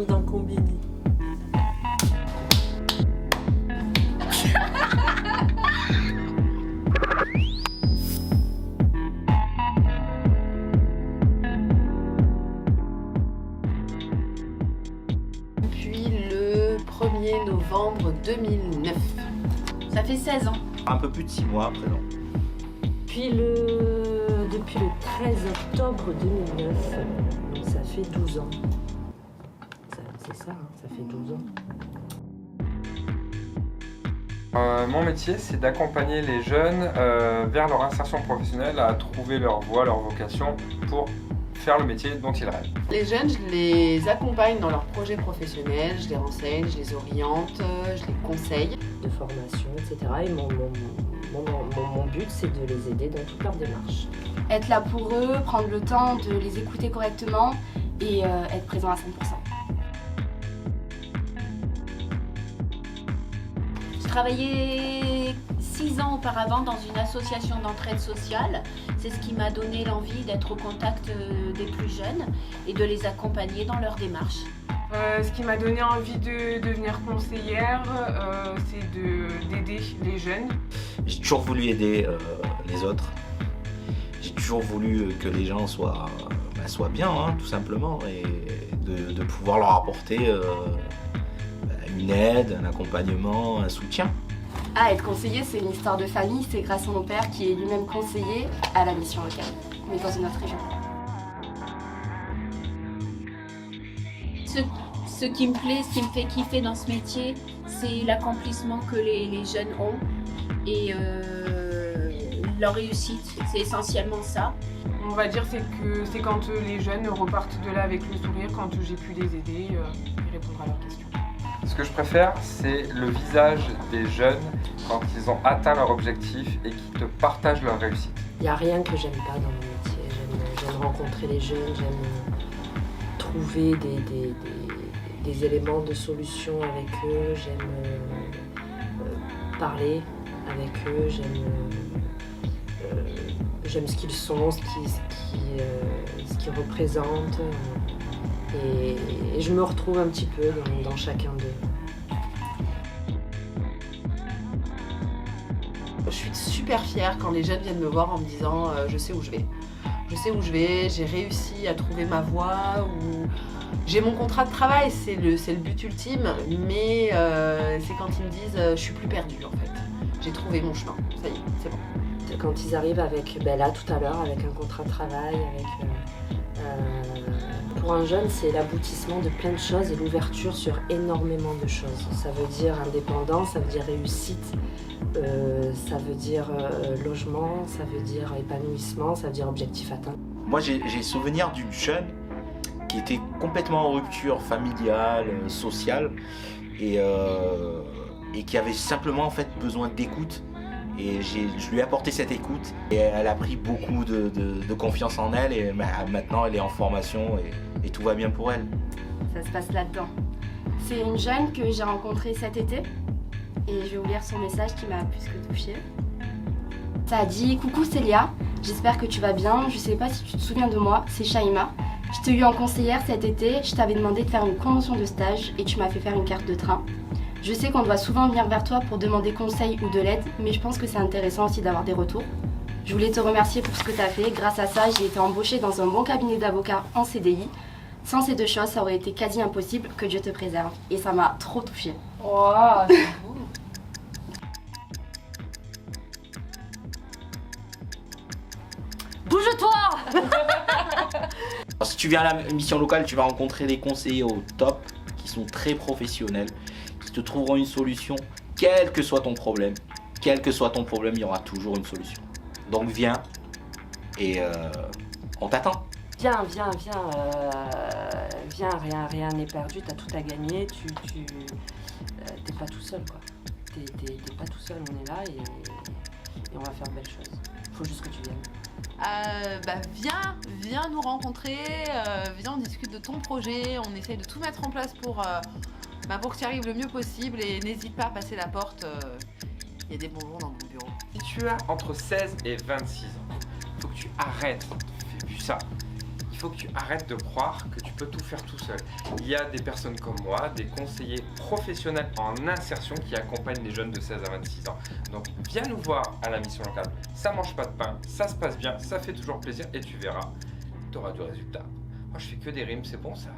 comme dans Combini. Depuis le 1er novembre 2009. Ça fait 16 ans. Un peu plus de 6 mois à présent. Depuis le 13 octobre 2009, donc ça fait 12 ans. C'est ça, hein, ça fait 12 ans. Mon métier, c'est d'accompagner les jeunes vers leur insertion professionnelle, à trouver leur voie, leur vocation pour faire le métier dont ils rêvent. Les jeunes, je les accompagne dans leurs projets professionnels, je les renseigne, je les oriente, je les conseille. De formation, etc. Et mon but, c'est de les aider dans toute leur démarche. Être là pour eux, prendre le temps de les écouter correctement et être présent à 100%. Je travaillais 6 ans auparavant dans une association d'entraide sociale. C'est ce qui m'a donné l'envie d'être au contact des plus jeunes et de les accompagner dans leur démarche. Ce qui m'a donné envie de devenir conseillère, c'est d'aider les jeunes. J'ai toujours voulu aider les autres. J'ai toujours voulu que les gens soient bien, hein, tout simplement, et de pouvoir leur apporter une aide, un accompagnement, un soutien. Ah, être conseiller, c'est une histoire de famille. C'est grâce à mon père qui est lui-même conseiller à la mission locale, mais dans une autre région. Ce qui me plaît, ce qui me fait kiffer dans ce métier, c'est l'accomplissement que les jeunes ont et leur réussite. C'est essentiellement ça. On va dire que c'est quand les jeunes repartent de là avec le sourire, quand j'ai pu les aider et répondre à leurs questions. Ce que je préfère, c'est le visage des jeunes quand ils ont atteint leur objectif et qu'ils te partagent leur réussite. Il n'y a rien que j'aime pas dans mon métier. J'aime rencontrer les jeunes, j'aime trouver des éléments de solution avec eux, j'aime parler avec eux, j'aime ce qu'ils sont, ce qu'ils représentent. Et je me retrouve un petit peu dans chacun d'eux. Je suis super fière quand les jeunes viennent me voir en me disant je sais où je vais. Je sais où je vais, j'ai réussi à trouver ma voie, ou j'ai mon contrat de travail, c'est le but ultime, mais c'est quand ils me disent je suis plus perdue en fait. J'ai trouvé mon chemin, ça y est, c'est bon. Quand ils arrivent avec, là tout à l'heure, avec un contrat de travail, pour un jeune, c'est l'aboutissement de plein de choses et l'ouverture sur énormément de choses. Ça veut dire indépendance, ça veut dire réussite, ça veut dire logement, ça veut dire épanouissement, ça veut dire objectif atteint. Moi, j'ai souvenir d'une jeune qui était complètement en rupture familiale, sociale, et qui avait simplement en fait besoin d'écoute. Et je lui ai apporté cette écoute et elle a pris beaucoup de confiance en elle et maintenant elle est en formation et tout va bien pour elle. Ça se passe là-dedans. C'est une jeune que j'ai rencontrée cet été et je vais vous lire son message qui m'a plus que touchée. Ça a dit « Coucou Célia, j'espère que tu vas bien, je sais pas si tu te souviens de moi, c'est Shaima. Je t'ai eu en conseillère cet été, je t'avais demandé de faire une convention de stage et tu m'as fait faire une carte de train. Je sais qu'on doit souvent venir vers toi pour demander conseil ou de l'aide, mais je pense que c'est intéressant aussi d'avoir des retours. Je voulais te remercier pour ce que tu as fait. Grâce à ça, j'ai été embauchée dans un bon cabinet d'avocats en CDI. Sans ces deux choses, ça aurait été quasi impossible, que Dieu te préserve. Et ça m'a trop touchée. Wow, c'est beau. Bouge-toi! Alors, si tu viens à la mission locale, tu vas rencontrer des conseillers au top qui sont très professionnels, qui te trouveront une solution, quel que soit ton problème. Quel que soit ton problème, il y aura toujours une solution. Donc viens et on t'attend. Viens, rien n'est perdu, t'as tout à gagner, t'es pas tout seul quoi. T'es pas tout seul, on est là et on va faire de belles choses. Faut juste que tu viennes. Viens nous rencontrer, viens on discute de ton projet, on essaye de tout mettre en place pour que tu arrives le mieux possible et n'hésite pas à passer la porte, il y a des bonbons dans mon bureau. Si tu as entre 16 et 26 ans, il faut que tu arrêtes, tu fais plus ça. Il faut que tu arrêtes de croire que tu peux tout faire tout seul. Il y a des personnes comme moi, des conseillers professionnels en insertion qui accompagnent les jeunes de 16 à 26 ans. Donc viens nous voir à la mission locale. Ça mange pas de pain, ça se passe bien, ça fait toujours plaisir et tu verras, tu auras du résultat. Moi je fais que des rimes, c'est bon ça.